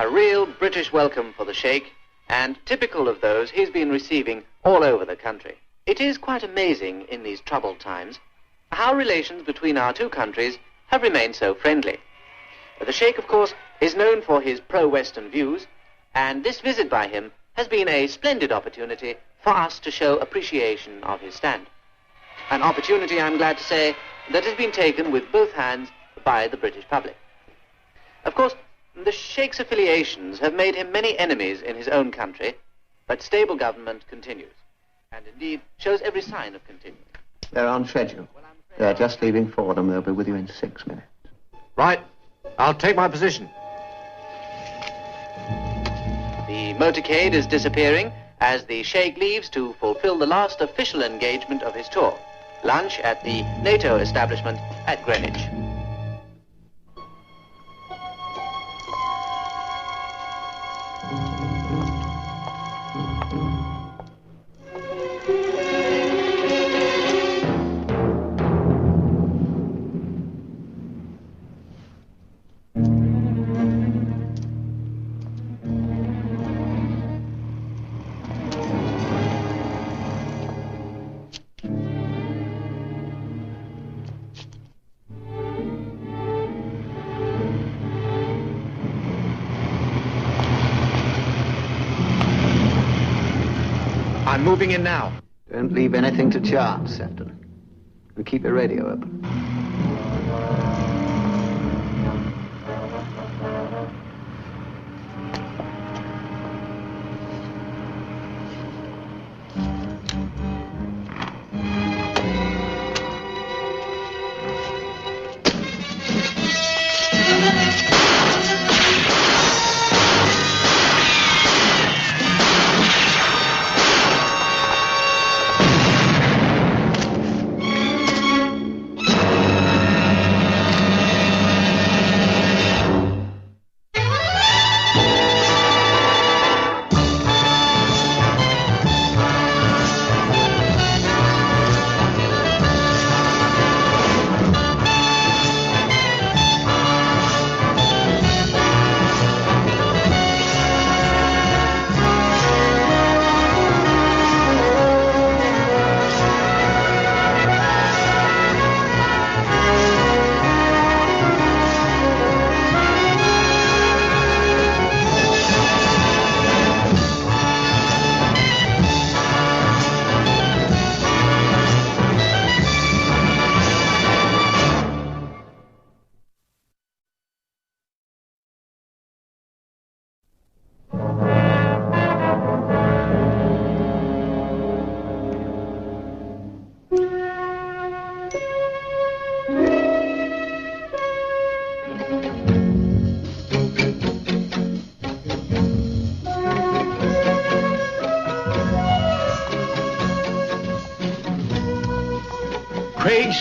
A real British welcome for the Sheikh, and typical of those he's been receiving all over the country. It is quite amazing in these troubled times how relations between our two countries have remained so friendly. The Sheikh, of course, is known for his pro-Western views, and this visit by him has been a splendid opportunity for us to show appreciation of his stand. An opportunity, I'm glad to say, that has been taken with both hands by the British public. Of course, the Sheikh's affiliations have made him many enemies in his own country, but stable government continues, and indeed shows every sign of continuing. They're on schedule. They're just leaving Fordham. They'll be with you in 6 minutes. Right. I'll take my position. The motorcade is disappearing as the Sheikh leaves to fulfill the last official engagement of his tour, lunch at the NATO establishment at Greenwich. I'm moving in now. Don't leave anything to chance, Captain. And keep your radio open.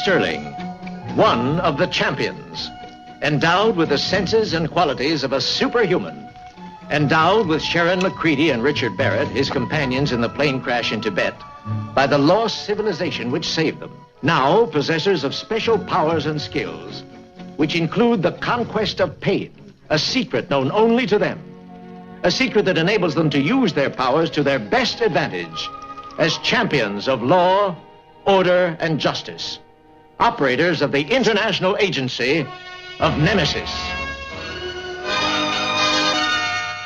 Sterling, one of the champions, endowed with the senses and qualities of a superhuman, endowed with Sharon McCready and Richard Barrett, his companions in the plane crash in Tibet, by the lost civilization which saved them, now possessors of special powers and skills, which include the conquest of pain, a secret known only to them, a secret that enables them to use their powers to their best advantage as champions of law, order, and justice. Operators of the International Agency of Nemesis.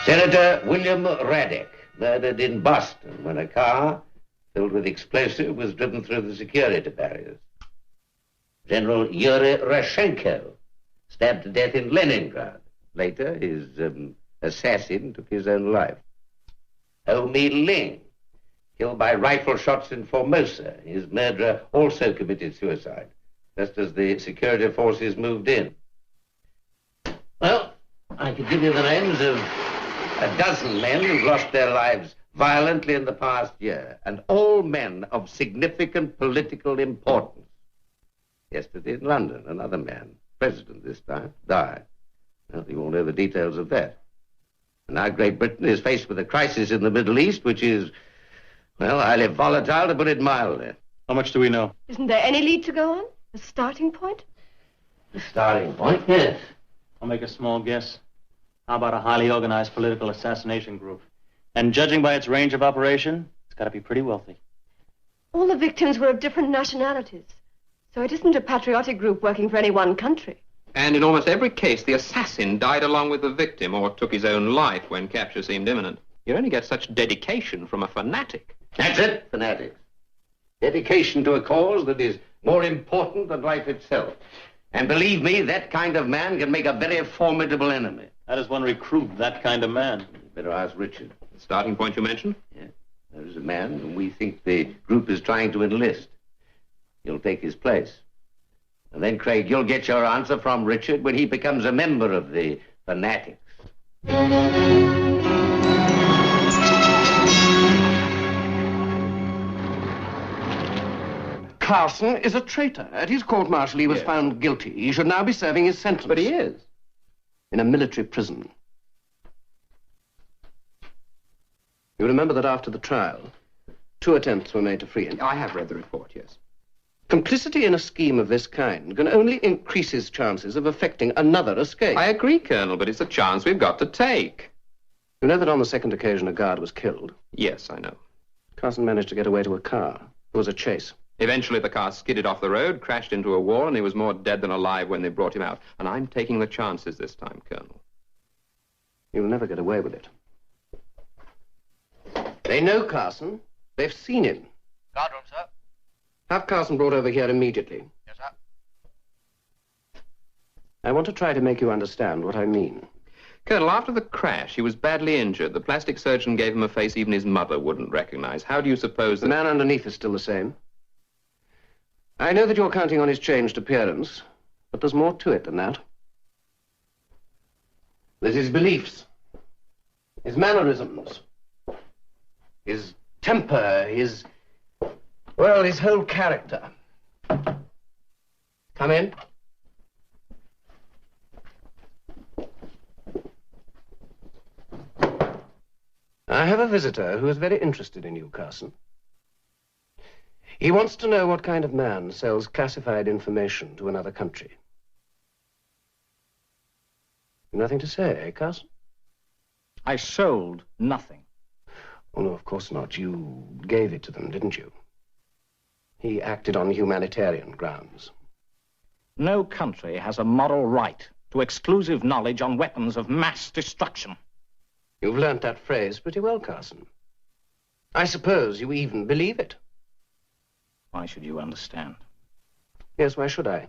Senator William Radek, murdered in Boston when a car filled with explosive was driven through the security barriers. General Yuri Rashenko, stabbed to death in Leningrad. Later, his assassin took his own life. Ho Mi Ling, killed by rifle shots in Formosa. His murderer also committed suicide, just as the security forces moved in. Well, I could give you the names of a dozen men who've lost their lives violently in the past year, and all men of significant political importance. Yesterday in London, another man, president this time, died. Well, you all know the details of that. And now Great Britain is faced with a crisis in the Middle East, which is, well, highly volatile, to put it mildly. How much do we know? Isn't there any lead to go on? A starting point? The starting point, yes. I'll make a small guess. How about a highly organized political assassination group? And judging by its range of operation, it's got to be pretty wealthy. All the victims were of different nationalities. So it isn't a patriotic group working for any one country. And in almost every case, the assassin died along with the victim or took his own life when capture seemed imminent. You only get such dedication from a fanatic. That's it, fanatics. Dedication to a cause that is more important than life itself. And believe me, that kind of man can make a very formidable enemy. How does one recruit that kind of man? You better ask Richard. The starting point you mentioned? Yeah. There is a man whom we think the group is trying to enlist. You'll take his place. And then, Craig, you'll get your answer from Richard when he becomes a member of the Fanatics. Carson is a traitor. At his court-martial, he was found guilty. He should now be serving his sentence. But he is. In a military prison. You remember that after the trial, 2 attempts were made to free him. I have read the report, yes. Complicity in a scheme of this kind can only increase his chances of effecting another escape. I agree, Colonel, but it's a chance we've got to take. You know that on the second occasion a guard was killed? Yes, I know. Carson managed to get away to a car. There was a chase. Eventually, the car skidded off the road, crashed into a wall, and he was more dead than alive when they brought him out. And I'm taking the chances this time, Colonel. You'll never get away with it. They know Carson. They've seen him. Guardroom, sir. Have Carson brought over here immediately. Yes, sir. I want to try to make you understand what I mean. Colonel, after the crash, he was badly injured. The plastic surgeon gave him a face even his mother wouldn't recognize. How do you suppose that... The man underneath is still the same. I know that you're counting on his changed appearance, but there's more to it than that. There's his beliefs, his mannerisms, his temper, his whole character. Come in. I have a visitor who is very interested in you, Carson. He wants to know what kind of man sells classified information to another country. Nothing to say, eh, Carson? I sold nothing. Oh, no, of course not. You gave it to them, didn't you? He acted on humanitarian grounds. No country has a moral right to exclusive knowledge on weapons of mass destruction. You've learnt that phrase pretty well, Carson. I suppose you even believe it. Why should you understand? Yes, why should I?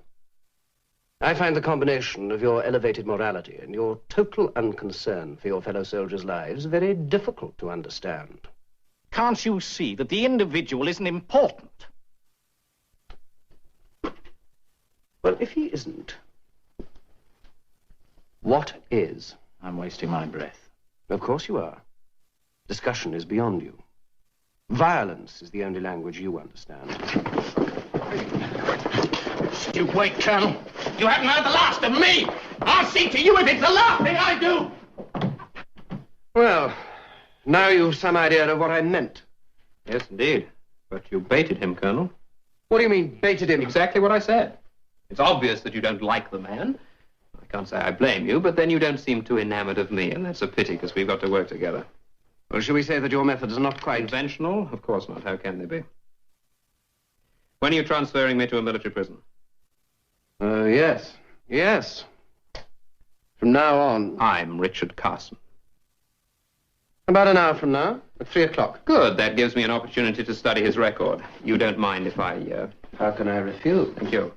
I find the combination of your elevated morality and your total unconcern for your fellow soldiers' lives very difficult to understand. Can't you see that the individual isn't important? Well, if he isn't, what is? I'm wasting my breath. Of course you are. Discussion is beyond you. Violence is the only language you understand. You wait, Colonel. You haven't heard the last of me. I'll see to you if it's the last thing I do. Well, now you've some idea of what I meant. Yes, indeed. But you baited him, Colonel. What do you mean, baited him? Exactly what I said. It's obvious that you don't like the man. I can't say I blame you, but then you don't seem too enamored of me, and that's a pity, because we've got to work together. Well, shall we say that your methods are not quite... Conventional? Of course not. How can they be? When are you transferring me to a military prison? Yes. Yes. From now on... I'm Richard Carson. About an hour from now, at 3 o'clock. Good. That gives me an opportunity to study his record. You don't mind if I, How can I refuse? Thank you.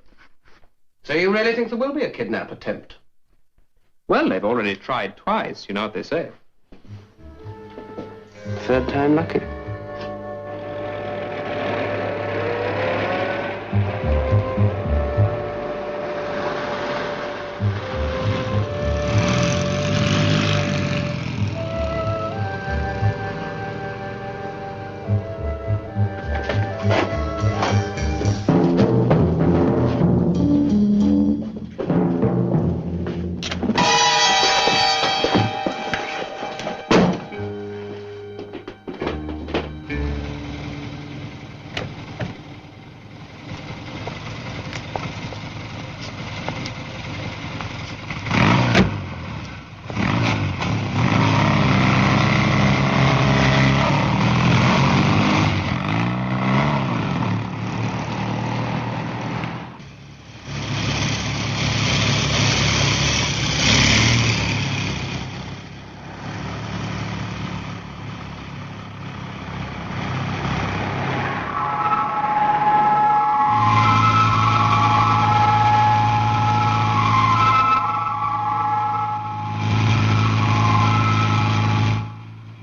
So you really think there will be a kidnap attempt? Well, they've already tried twice. You know what they say. Third time lucky.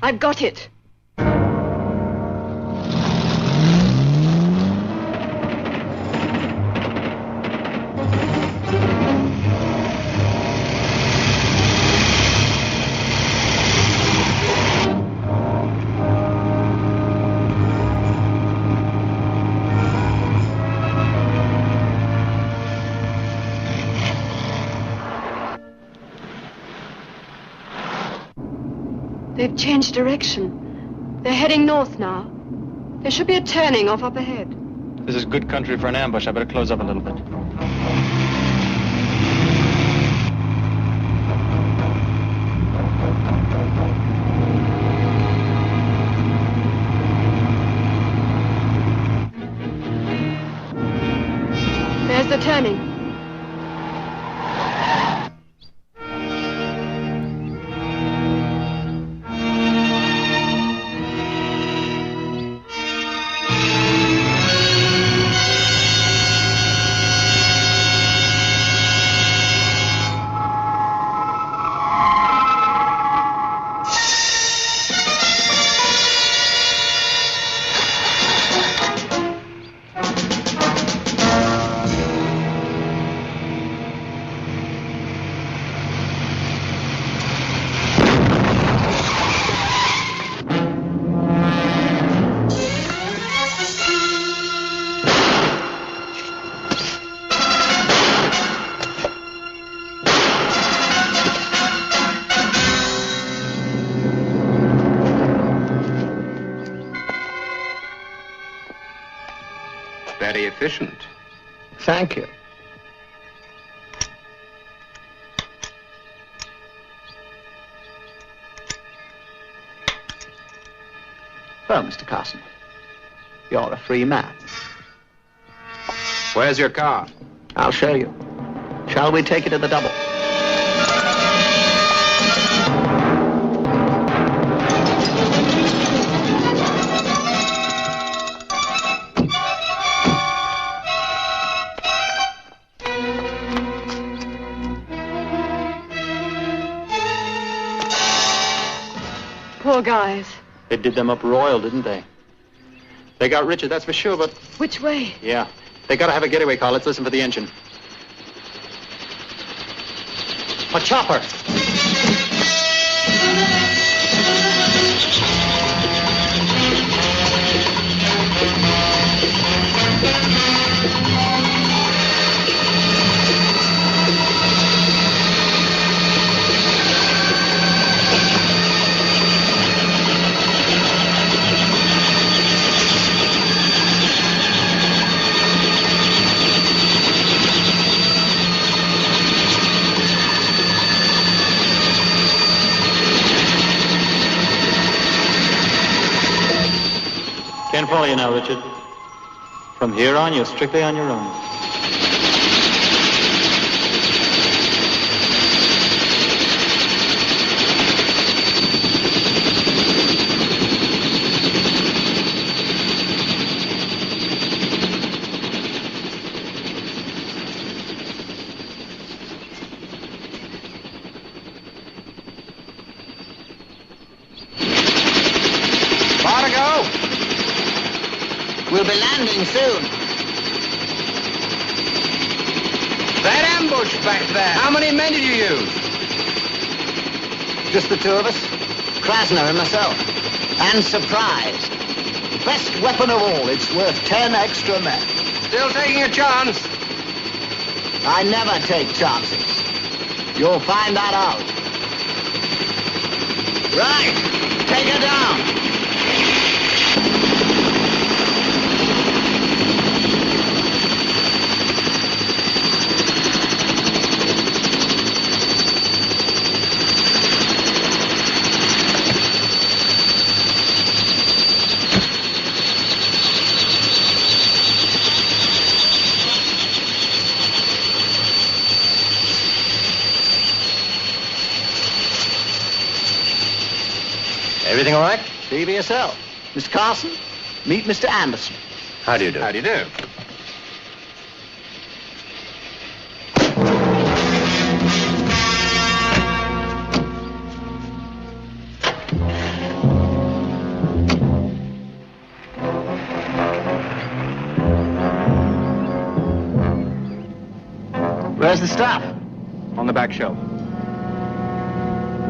I've got it. They've changed direction. They're heading north now. There should be a turning off up ahead. This is good country for an ambush. I better close up a little bit. There's the turning. Very efficient. Thank you. Well, Mr. Carson, you're a free man. Where's your car? I'll show you. Shall we take it to the double? Poor guys. They did them up royal, didn't they? They got Richard, that's for sure, but... Which way? Yeah. They gotta have a getaway car. Let's listen for the engine. A chopper! Can't follow you now, Richard. From here on, you're strictly on your own. We'll be landing soon. That ambush back there. How many men did you use? Just the two of us. Krasner and myself. And surprise. Best weapon of all. It's worth 10 extra men. Still taking a chance? I never take chances. You'll find that out. Right. Take her down. Everything all right? See for yourself. Mr. Carson, meet Mr. Anderson. How do you do? How do you do? Where's the staff? On the back shelf.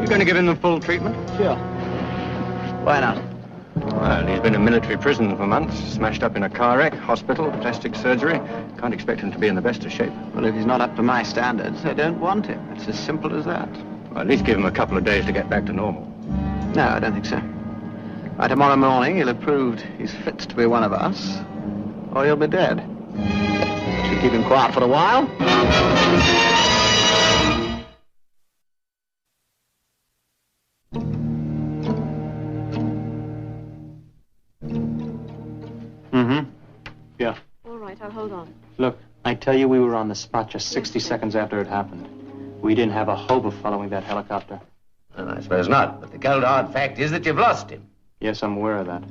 You going to give him the full treatment? Sure. Why not? Well, he's been in military prison for months, smashed up in a car wreck, hospital, plastic surgery. Can't expect him to be in the best of shape. Well, if he's not up to my standards, I don't want him. It's as simple as that. Well, at least give him a couple of days to get back to normal. No, I don't think so. By tomorrow morning, he'll have proved he's fit to be one of us, or he'll be dead. Should keep him quiet for a while. Yeah. All right, I'll hold on. Look, I tell you, we were on the spot just 60 seconds after it happened. We didn't have a hope of following that helicopter. Well, I suppose not, but the cold hard fact is that you've lost him. Yes, I'm aware of that.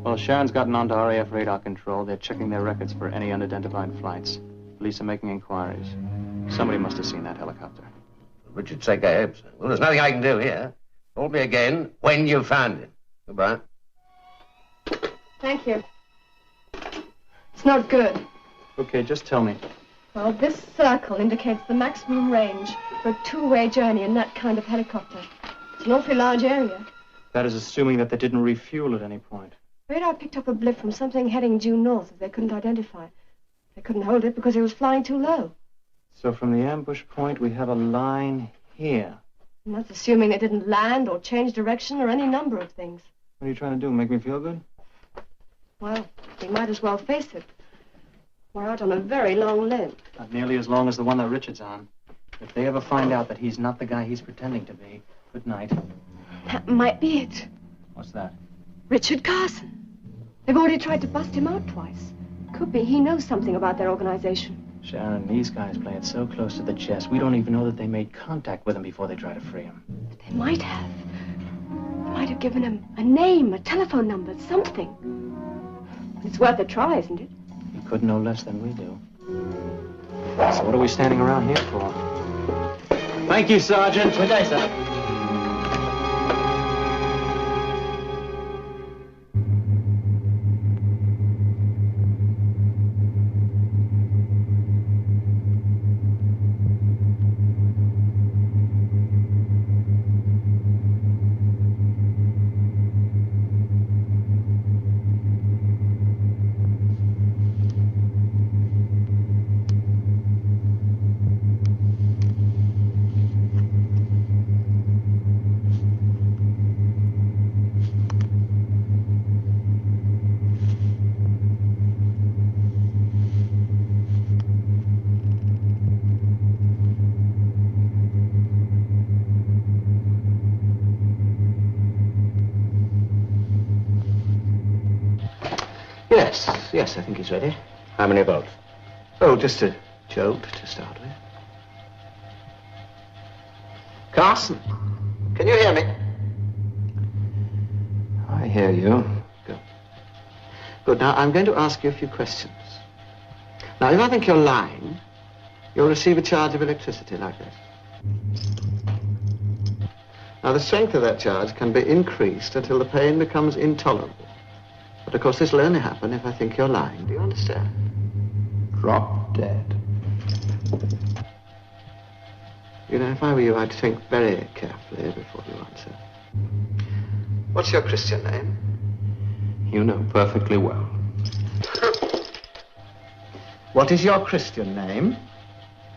Well, Sharon's gotten onto RAF radar control. They're checking their records for any unidentified flights. Police are making inquiries. Somebody must have seen that helicopter. For Richard's sake, I hope so. Well, there's nothing I can do here. Call me again when you've found him. Goodbye. Thank you. It's not good. Okay, just tell me. Well, this circle indicates the maximum range for a two-way journey in that kind of helicopter. It's an awfully large area. That is assuming that they didn't refuel at any point. Radar picked up a blip from something heading due north that they couldn't identify. They couldn't hold it because it was flying too low. So from the ambush point, we have a line here. And that's assuming they didn't land or change direction or any number of things. What are you trying to do, make me feel good? Well, we might as well face it. We're out on a very long limb. Not nearly as long as the one that Richard's on. If they ever find out that he's not the guy he's pretending to be, good night. That might be it. What's that? Richard Carson. They've already tried to bust him out twice. Could be he knows something about their organization. Sharon, these guys play it so close to the chest, we don't even know that they made contact with him before they try to free him. But they might have. They might have given him a name, a telephone number, something. It's worth a try, isn't it? He could know less than we do. So what are we standing around here for? Thank you, Sergeant. Good day, sir. Yes, I think he's ready. How many volts? Oh, just a jolt to start with. Carson, can you hear me? I hear you. Good. Good. Now, I'm going to ask you a few questions. Now, if I think you're lying, you'll receive a charge of electricity like this. Now, the strength of that charge can be increased until the pain becomes intolerable. But, of course, this will only happen if I think you're lying. Do you understand? Drop dead. You know, if I were you, I'd think very carefully before you answer. What's your Christian name? You know perfectly well. What is your Christian name?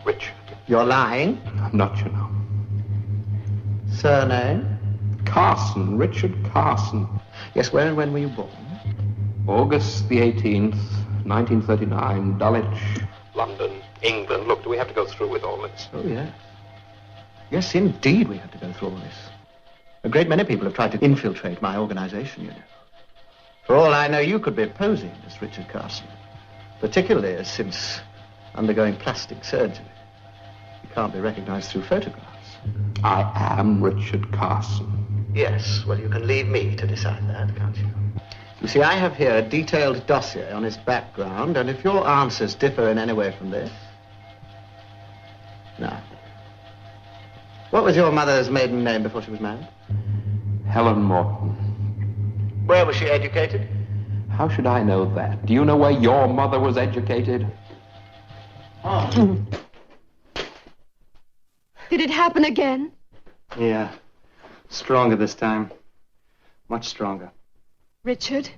Richard. You're lying. I'm not, you know. Surname? Carson, Richard Carson. Yes, where and when were you born? August the 18th, 1939, Dulwich, London, England. Look, do we have to go through with all this? Oh, yes. Yes, indeed, we have to go through all this. A great many people have tried to infiltrate my organization, you know. For all I know, you could be posing as Richard Carson, particularly as since undergoing plastic surgery. You can't be recognized through photographs. I am Richard Carson. Yes, well, you can leave me to decide that, can't you? You see, I have here a detailed dossier on his background, and if your answers differ in any way from this... Now, what was your mother's maiden name before she was married? Helen Morton. Where was she educated? How should I know that? Do you know where your mother was educated? Oh. Could it happen again? Yeah. Stronger this time. Much stronger. Richard?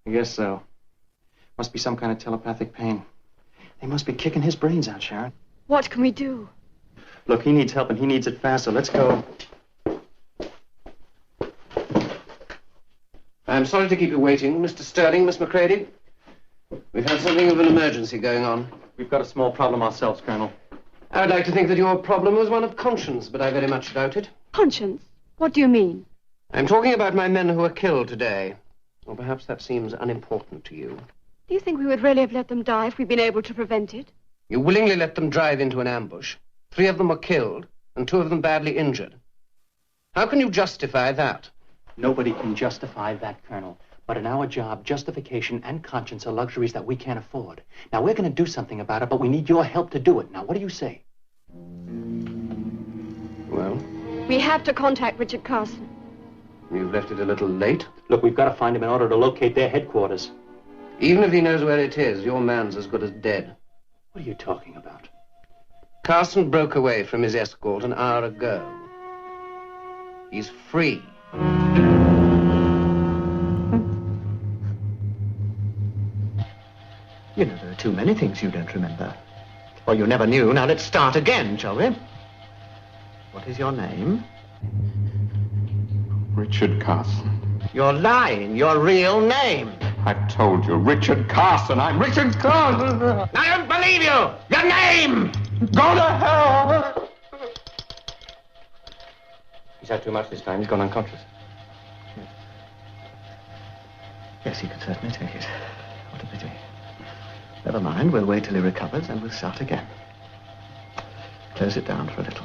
I guess so. Must be some kind of telepathic pain. They must be kicking his brains out, Sharon. What can we do? Look, he needs help and he needs it fast, so let's go. I'm sorry to keep you waiting, Mr. Sterling, Miss Macready. We've had something of an emergency going on. We've got a small problem ourselves, Colonel. I would like to think that your problem was one of conscience, but I very much doubt it. Conscience? What do you mean? I'm talking about my men who were killed today. Or perhaps that seems unimportant to you. Do you think we would really have let them die if we'd been able to prevent it? You willingly let them drive into an ambush. 3 of them were killed, and 2 of them badly injured. How can you justify that? Nobody can justify that, Colonel. But in our job, justification and conscience are luxuries that we can't afford. Now, we're going to do something about it, but we need your help to do it. Now, what do you say? Well? We have to contact Richard Carson. You've left it a little late. Look, we've got to find him in order to locate their headquarters. Even if he knows where it is, your man's as good as dead. What are you talking about? Carson broke away from his escort an hour ago. He's free. You know, there are too many things you don't remember. Or you never knew. Now let's start again, shall we? What is your name? Richard Carson. You're lying. Your real name. I've told you, Richard Carson. I'm Richard Carson. I don't believe you. Your name. Go to hell. He's had too much this time. He's gone unconscious. Yes, he could certainly take it. What a pity. Never mind. We'll wait till he recovers and we'll start again. Close it down for a little.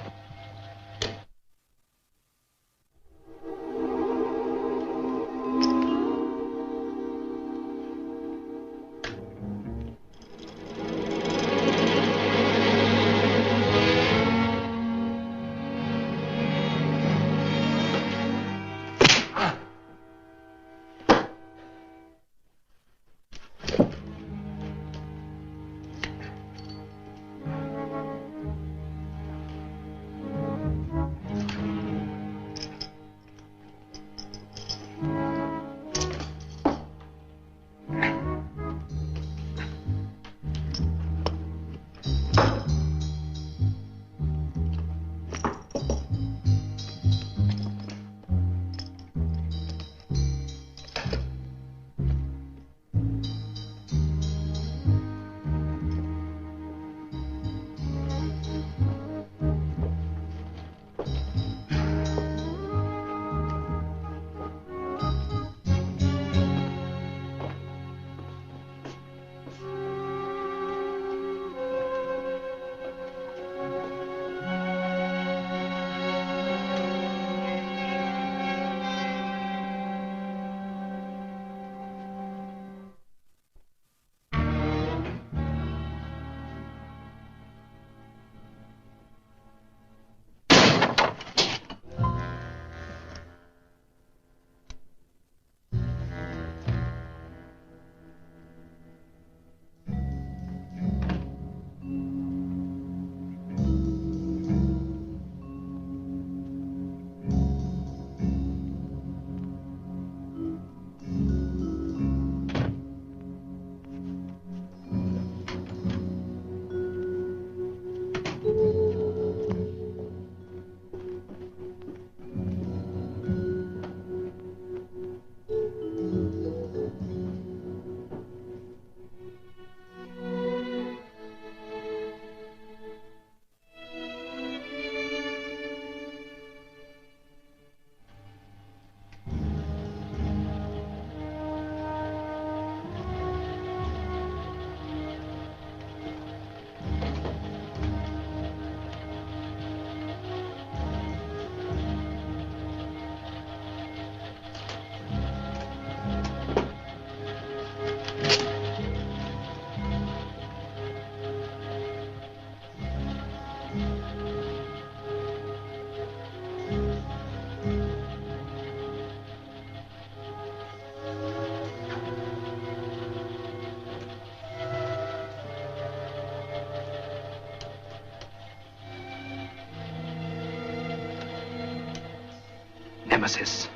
Nemesis.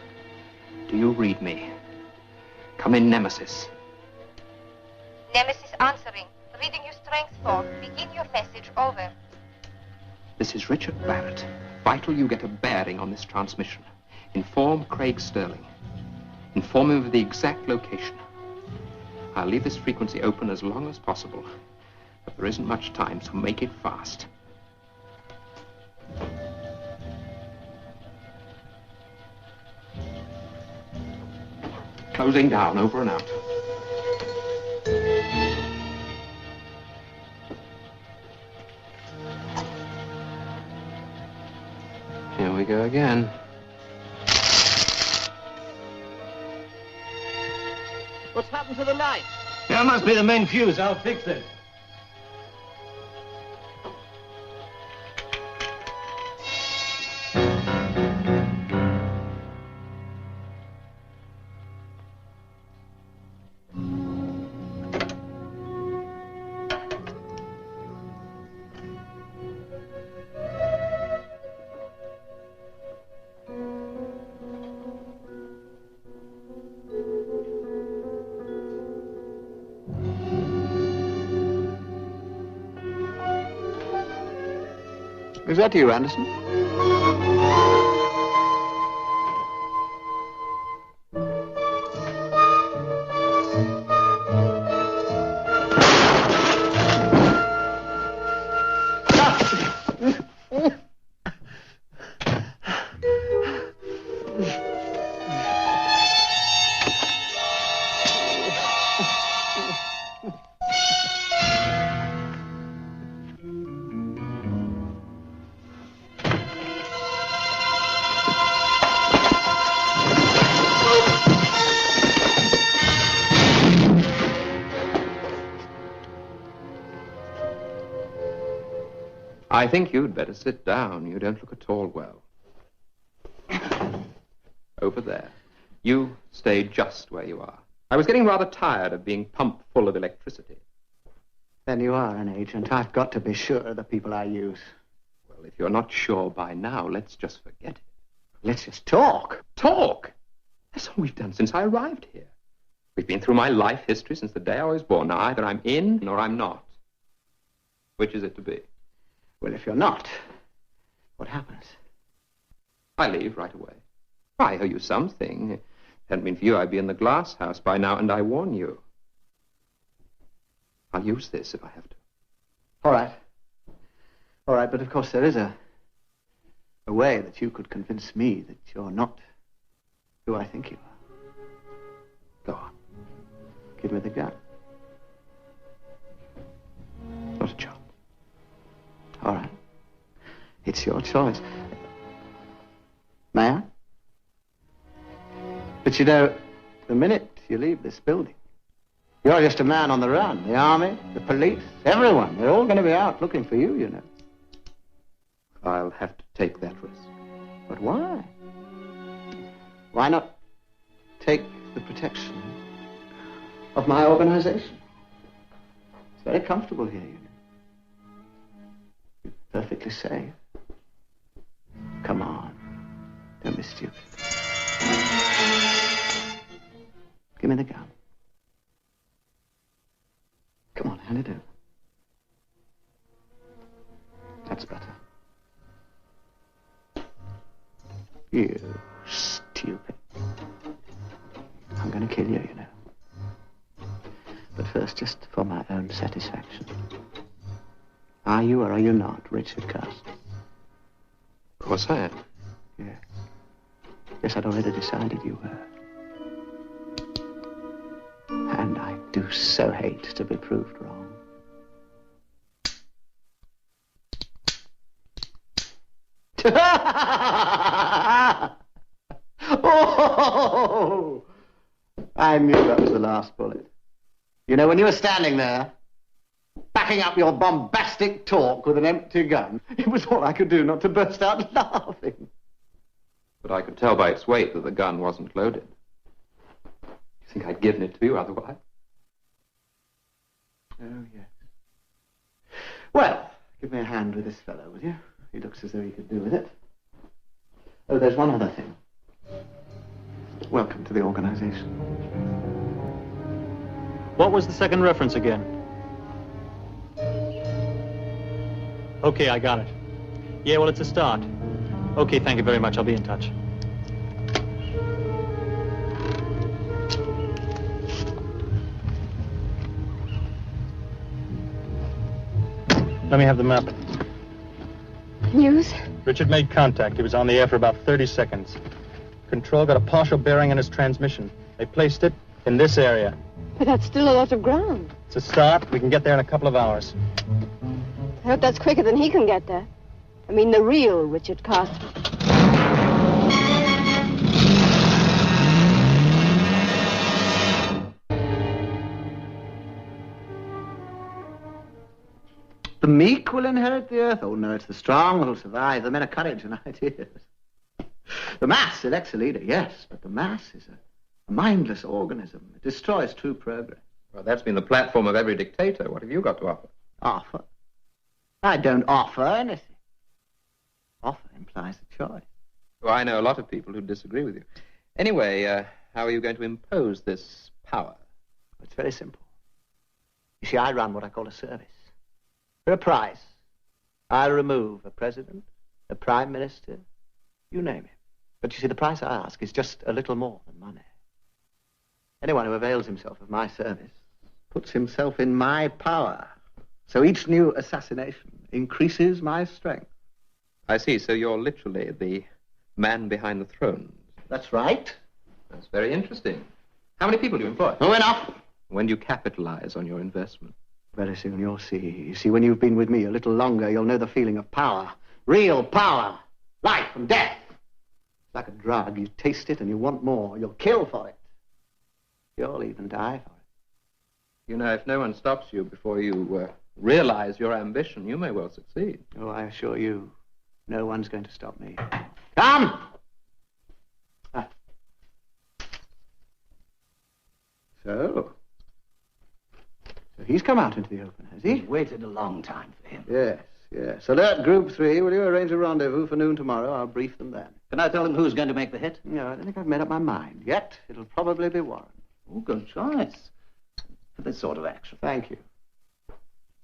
Do you read me? Come in, Nemesis. Nemesis answering. Reading you strength 4. Begin your message. Over. This is Richard Barrett. Vital you get a bearing on this transmission. Inform Craig Sterling. Inform him of the exact location. I'll leave this frequency open as long as possible. But there isn't much time, so make it fast. Closing down, over and out. Here we go again. What's happened to the light? That must be the main fuse. I'll fix it. Is that you, Anderson? I think you'd better sit down. You don't look at all well. Over there. You stay just where you are. I was getting rather tired of being pumped full of electricity. Then you are an agent. I've got to be sure of the people I use. Well, if you're not sure by now, let's just forget it. Let's just talk. Talk? That's all we've done since I arrived here. We've been through my life history since the day I was born. Now, either I'm in or I'm not. Which is it to be? Well, if you're not, what happens? I leave right away. I owe you something. If it hadn't been for you, I'd be in the glass house by now, and I warn you. I'll use this if I have to. All right. All right, but of course there is a way that you could convince me that you're not who I think you are. Go on. Give me the gun. Not a chance. All right. It's your choice. May I? But you know, the minute you leave this building, you're just a man on the run. The army, the police, everyone. They're all going to be out looking for you, you know. I'll have to take that risk. But why? Why not take the protection of my organization? It's very comfortable here, you know. You're perfectly safe. Come on. Don't be stupid. Give me the gun. Come on, hand it over. That's better. You stupid. I'm going to kill you, you know. But first, just for my own satisfaction. Are you or are you not Richard Carson? Of course I am. Yes. Yes, I'd already decided you were. And I do so hate to be proved wrong. Oh! I knew that was the last bullet. You know, when you were standing there, backing up your bombastic talk with an empty gun, it was all I could do not to burst out laughing. But I could tell by its weight that the gun wasn't loaded. You think I'd given it to you otherwise? Oh, yes. Well, give me a hand with this fellow, will you? He looks as though he could do with it. Oh, there's one other thing. Welcome to the organization. What was the second reference again? Okay, I got it. Yeah, well, it's a start. Okay, thank you very much. I'll be in touch. Let me have the map. News? Richard made contact. He was on the air for about 30 seconds. Control got a partial bearing on his transmission. They placed it in this area. But that's still a lot of ground. It's a start. We can get there in a couple of hours. I hope that's quicker than he can get there. I mean, the real Richard Carson. The meek will inherit the earth. Oh, no, it's the strong who'll survive. The men of courage and ideas. The mass elects a leader, yes, but the mass is a mindless organism. It destroys true progress. Well, that's been the platform of every dictator. What have you got to offer? Offer? I don't offer anything. Offer implies a choice. Well, I know a lot of people who disagree with you. Anyway, how are you going to impose this power? It's very simple. You see, I run what I call a service. For a price, I'll remove a president, a prime minister, you name it. But you see, the price I ask is just a little more than money. Anyone who avails himself of my service puts himself in my power. So each new assassination increases my strength. I see, so you're literally the man behind the throne. That's right. That's very interesting. How many people do you employ? Oh, enough. When do you capitalize on your investment? Very soon you'll see. You see, when you've been with me a little longer, you'll know the feeling of power. Real power. Life and death. It's like a drug. You taste it and you want more. You'll kill for it. You'll even die for it. You know, if no one stops you before you realize your ambition, you may well succeed. Oh, I assure you, no one's going to stop me. Come! Ah. So he's come out into the open, has he? He's waited a long time for him. Yes, yes. Alert Group 3, will you arrange a rendezvous for noon tomorrow? I'll brief them then. Can I tell them who's going to make the hit? No, I don't think I've made up my mind yet. It'll probably be Warren. Oh, good choice for this sort of action. Thank you.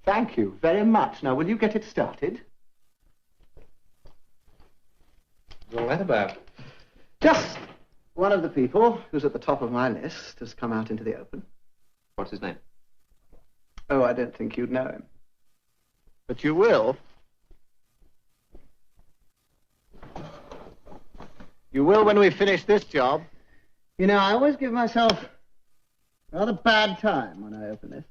Thank you very much. Now, will you get it started? What's all that about? Just one of the people who's at the top of my list has come out into the open. What's his name? Oh, I don't think you'd know him. But you will. You will when we finish this job. You know, I always give myself a rather bad time when I open this.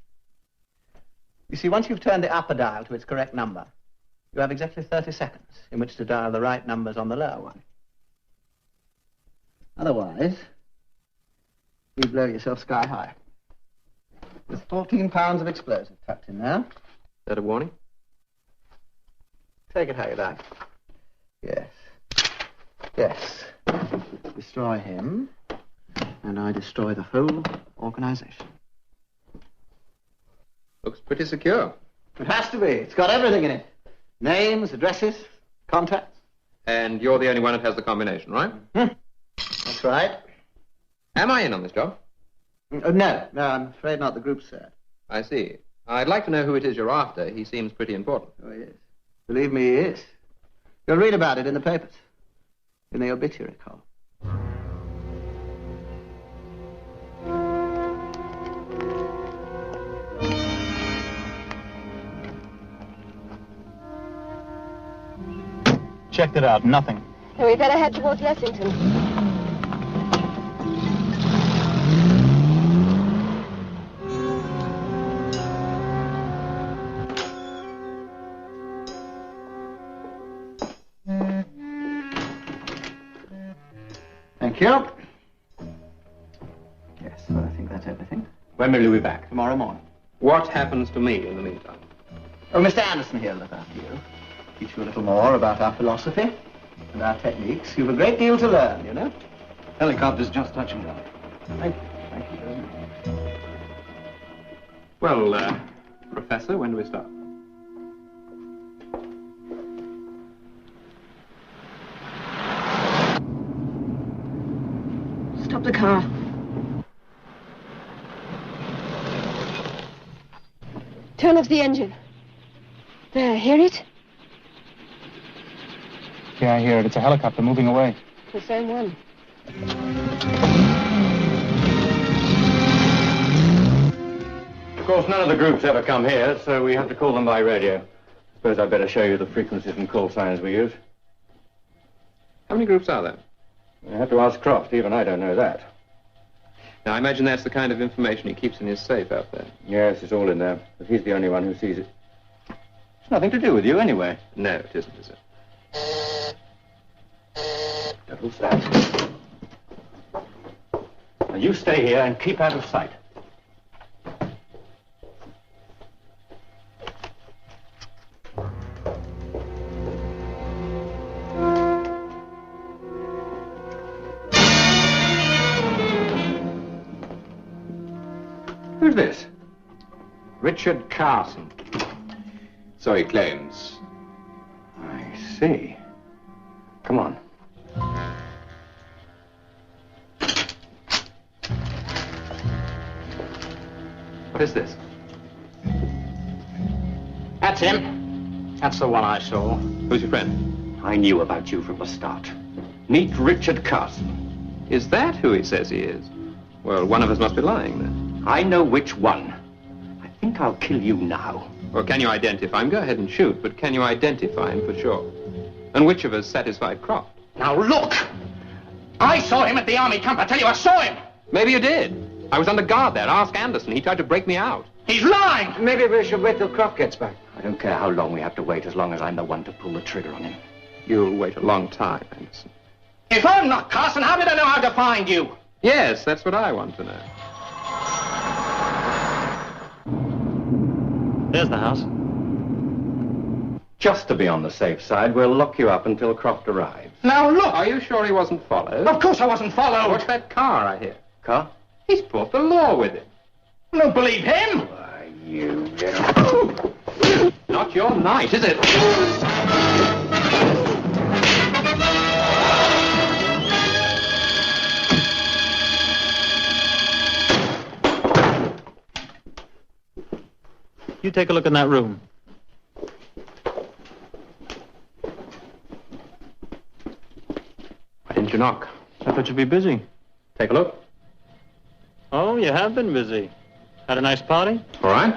You see, once you've turned the upper dial to its correct number, you have exactly 30 seconds in which to dial the right numbers on the lower one. Otherwise, you blow yourself sky high. There's 14 pounds of explosive tucked in there. Is that a warning? Take it how you like. Yes. Yes. Destroy him, and I destroy the whole organization. Looks pretty secure. It has to be. It's got everything in it. Names, addresses, contacts. And you're the only one that has the combination, right? That's right. Am I in on this job? Oh, no, I'm afraid not. The group said. I see. I'd like to know who it is you're after. He seems pretty important. Oh, he is. Believe me, he is. You'll read about it in the papers. In the obituary column. Checked it out. Nothing. So we better head towards Lexington. Thank you. Yes, well, I think that's everything. When will you be back? Tomorrow morning. What happens to me in the meantime? Oh, Mr. Anderson here will look after you. Teach you a little more about our philosophy and our techniques. You've a great deal to learn, you know. Helicopter's just touching down. Thank you. Thank you very much. Well, Professor, when do we start? Stop the Turn off the engine. There, hear it? Yeah, I hear it. It's a helicopter moving away. The same one. Of course, none of the groups ever come here, so we have to call them by radio. Suppose I'd better show you the frequencies and call signs we use. How many groups are there? You have to ask Croft. Even I don't know that. Now, I imagine that's the kind of information he keeps in his safe out there. Yes, it's all in there. But he's the only one who sees it. It's nothing to do with you, anyway. No, it isn't, is it? Devil's that. Now, you stay here and keep out of sight. Who's this? Richard Carson. So he claims. I see. Come on. What is this? That's him. That's the one I saw. Who's your friend? I knew about you from the start. Meet Richard Carson. Is that who he says he is? Well, one of us must be lying, then. I know which one. I think I'll kill you now. Well, can you identify him? Go ahead and shoot, but can you identify him for sure? And which of us satisfied Croft? Now look! I saw him at the army camp. I tell you, I saw him! Maybe you did. I was under guard there. Ask Anderson. He tried to break me out. He's lying! Maybe we should wait till Croft gets back. I don't care how long we have to wait, as long as I'm the one to pull the trigger on him. You'll wait a long time, Anderson. If I'm not Carson, how did I know how to find you? Yes, that's what I want to know. There's the house. Just to be on the safe side, we'll lock you up until Croft arrives. Now look! Are you sure he wasn't followed? Of course I wasn't followed! What's that car I hear? Car? He's brought the law with him. I don't believe him! Why, you little... Not your night, is it? You take a look in that room. Why didn't you knock? I thought you'd be busy. Take a look. Oh, you have been busy. Had a nice party? All right.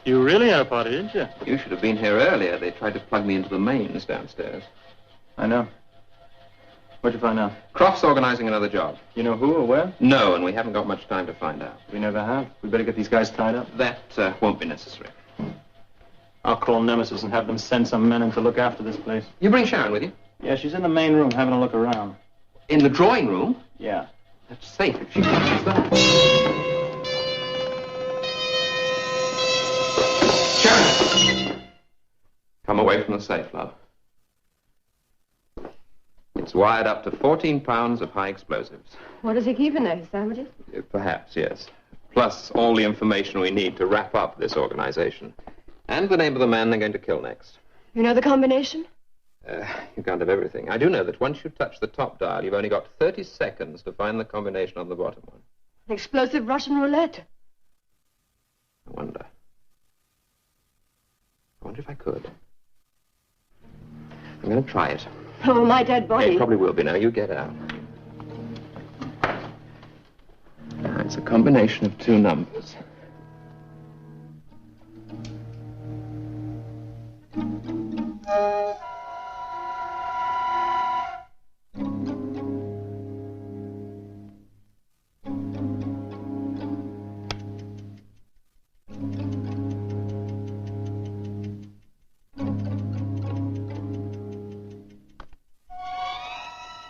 You really had a party, didn't you? You should have been here earlier. They tried to plug me into the mains downstairs. I know. What'd you find out? Croft's organizing another job. You know who or where? No, and we haven't got much time to find out. We never have. We better get these guys tied up. That won't be necessary. I'll call Nemesis and have them send some men in to look after this place. You bring Sharon with you? Yeah, she's in the main room having a look around. In the drawing room? Yeah. That's safe if she touches that. Sharon! Come away from the safe, love. It's wired up to 14 pounds of high explosives. What does he keep in there, his sandwiches? Perhaps, yes. Plus all the information we need to wrap up this organization. And the name of the man they're going to kill next. You know the combination? You can't have everything. I do know that once you touch the top dial, you've only got 30 seconds to find the combination on the bottom one. An explosive Russian roulette. I wonder if I could. I'm going to try it. Oh, my dead body. It probably will be now. You get out. It's a combination of two numbers.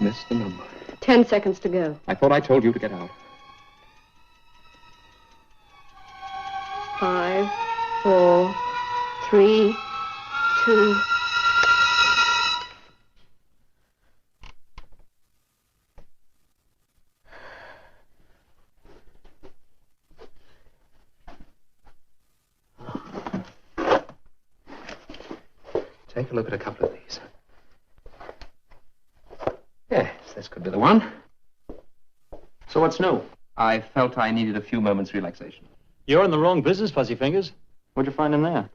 Missed the number. 10 seconds to go. I thought I told you to get out. 5, 4, 3, 2... Take a look at a couple of these. Yes, this could be the one. So what's new? I felt I needed a few moments' relaxation. You're in the wrong business, Fuzzy Fingers. What'd you find in there?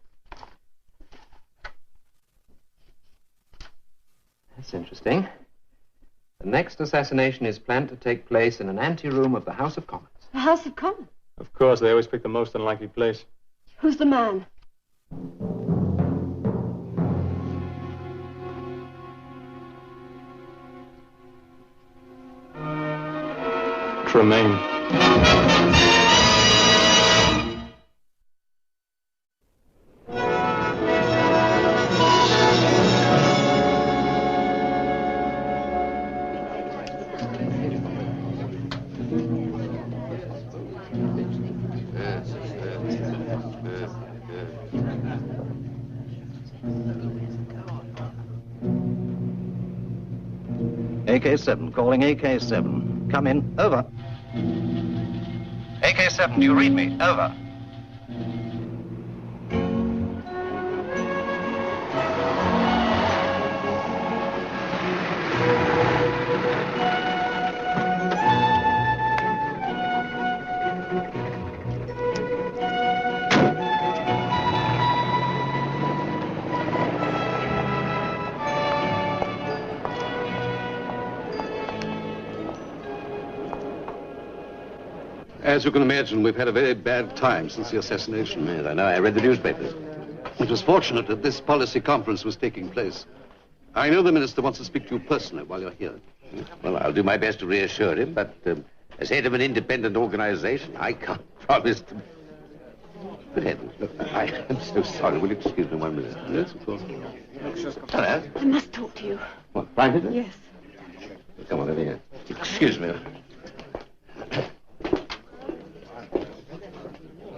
That's interesting. The next assassination is planned to take place in an anteroom of the House of Commons. The House of Commons? Of course, they always pick the most unlikely place. Who's the man? Tremaine. AK-7, calling AK-7. Come in. Over. AK-7, do you read me? Over. As you can imagine, we've had a very bad time since the assassination. Yes, I know. I read the newspapers. It was fortunate that this policy conference was taking place. I know the minister wants to speak to you personally while you're here. Well, I'll do my best to reassure him, but as head of an independent organization, I can't promise to... Good heavens, look, I am so sorry. Will you excuse me 1 minute? Yes, of course. Hello. I must talk to you. What, privately? Yes. Come on, over here. Excuse me.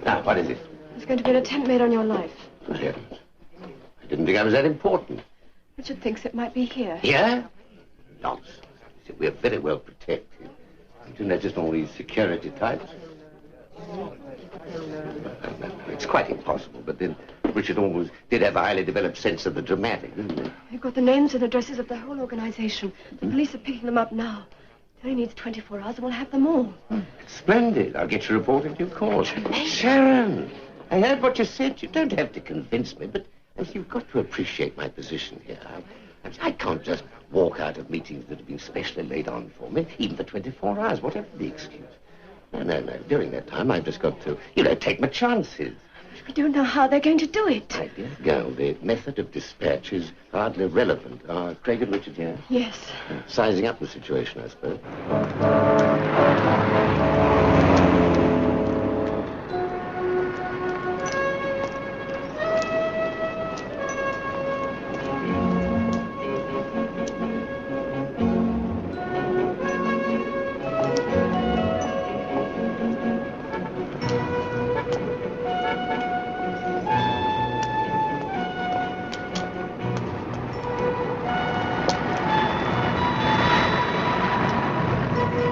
Now, what is it? There's going to be an attempt made on your life. Good heavens. I didn't think I was that important. Richard thinks it might be here. Here? Nonsense. We're very well protected. Isn't that just all these security types? It's quite impossible, but then Richard always did have a highly developed sense of the dramatic, didn't he? We've got the names and addresses of the whole organization. The police are picking them up now. It only needs 24 hours and we'll have them all. Splendid. I'll get your report in due course. Sharon, I heard what you said. You don't have to convince me, but you've got to appreciate my position here. I can't just walk out of meetings that have been specially laid on for me, even for 24 hours, whatever the excuse. No. During that time, I've just got to, take my chances. We don't know how they're going to do it. My dear girl, the method of dispatch is hardly relevant. Are Craig and Richard here? Yes. Sizing up the situation, I suppose.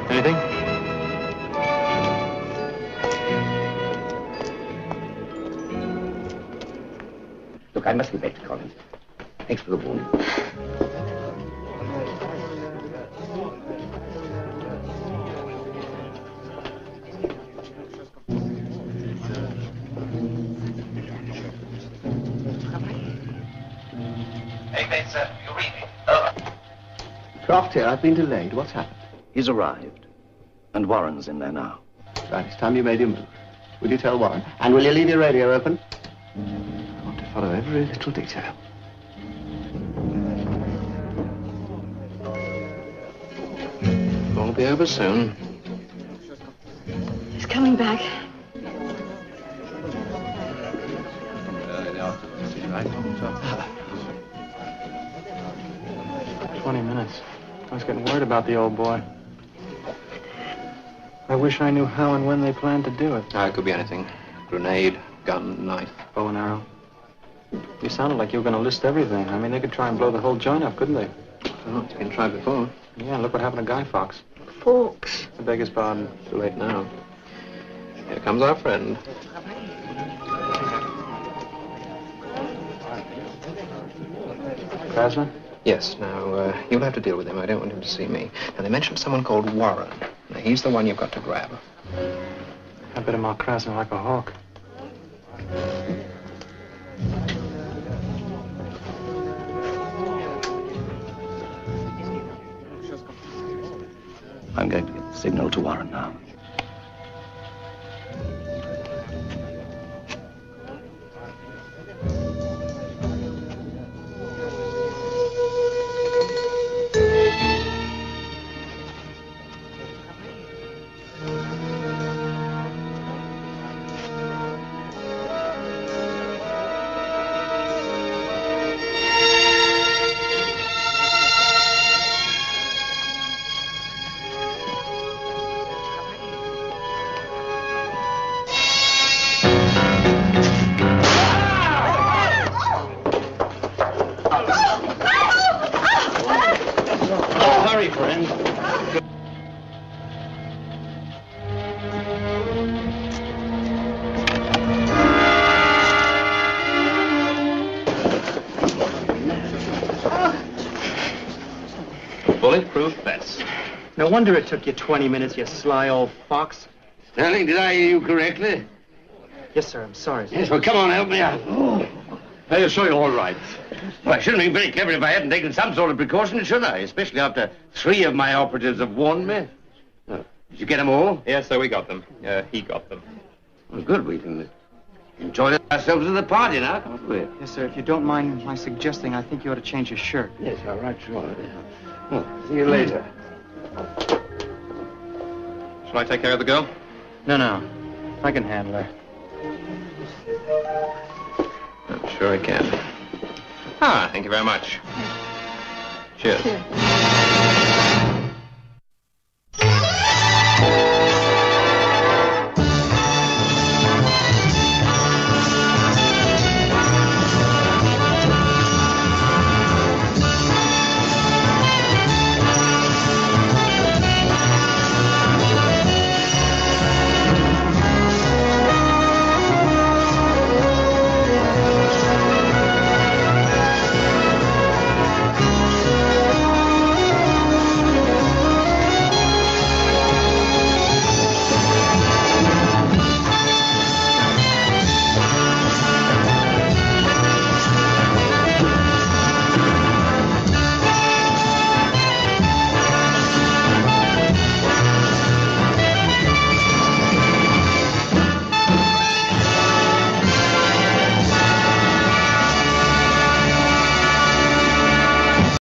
Anything? Look, I must get back to Collins. Thanks for the warning. AK, sir, you read me? Over. Croft here, I've been delayed. What's happened? He's arrived. And Warren's in there now. Right, it's time you made your move. Will you tell Warren? And will you leave your radio open? I want to follow every little detail. Won't be over soon. He's coming back. 20 minutes. I was getting worried about the old boy. I wish I knew how and when they planned to do it. It could be anything. Grenade, gun, knife. Bow and arrow. You sounded like you were going to list everything. I mean, they could try and blow the whole joint up, couldn't they? Oh, it's been tried before. Yeah, look what happened to Guy Fawkes. Fawkes. I beg his pardon. Too late now. Here comes our friend. Krasner? Yes, now, you'll have to deal with him. I don't want him to see me. Now, they mentioned someone called Warren. Now, he's the one you've got to grab. How bit of my crossing like a hawk. I'm going to get the signal to Warren now. Bulletproof vest. No wonder it took you 20 minutes, you sly old fox. Sterling, did I hear you correctly? Yes, sir. I'm sorry. Yes, well, come on, help me out. Are you sure you're all right? Well, I should have been very clever if I hadn't taken some sort of precaution, shouldn't I? Especially after 3 of my operatives have warned me. Oh, did you get them all? Yes, sir, we got them. He got them. Well, good. We can enjoy ourselves at the party now, can't we? Yes, sir. If you don't mind my suggesting, I think you ought to change your shirt. Yes, all right, sure. Well, see you later. Shall I take care of the girl? No. I can handle her. I'm sure I can. Thank you very much. Cheers.